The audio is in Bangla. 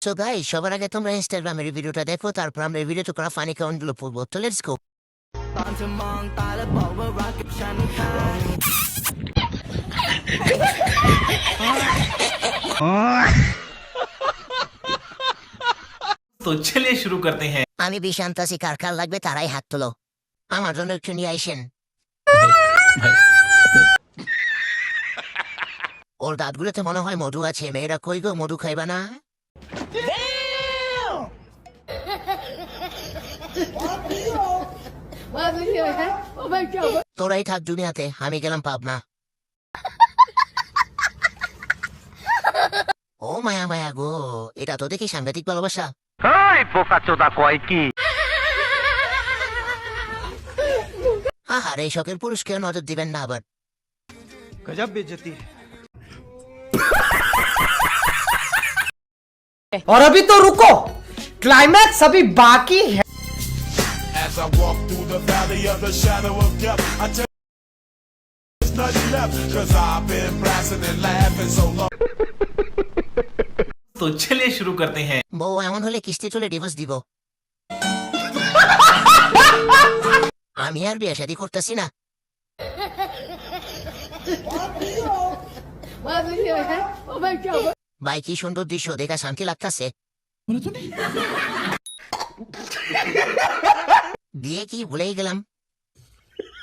সো গাইস, সবার আগে তোমরা ইনস্টাগ্রামের এই ভিডিওটা দেখো, তারপর আমরা এই ভিডিওতে করা ফানি কাউন্টগুলো পড়বো। তো লেটস গো। तो चलिए शुरू करते हैं। আমি বিশান্ত আছি, কার কার লাগবে তারাই হাত তোলো। আমার জন্য একটু নিয়ে আইসেন। ওর দাঁতগুলোতে মনে হয় মধু আছে। মেয়েরা কই গো, মধু খাইবা না? তোরাই থাক দুনিয়াতে, আমি গেলাম পাবনা। ও মায়া মায়া গো, এটা তো দেখি সাংঘাতিক ভালোবাসা। আহারে, শখের পুরুষকে নজর দিবেন না আবার। गजब बेइज्जती है। और अभी तो रुको, क्लाइमैक्स अभी बाकी है। As I walk through the valley of the shadow of death, I take nothing left, 'cause I've been blasting and laughing so long. तो चलिए शुरू करते हैं। বউ এমন হলে কিস্তি চলে ডিভোর্স দিব। আমি আর বিয়ে শাদী করতেছি না। ভাই, কি সুন্দর দৃশ্য, দেখা শান্তি লাগতাছে। দিয়ে কি ভুলেই গেলাম।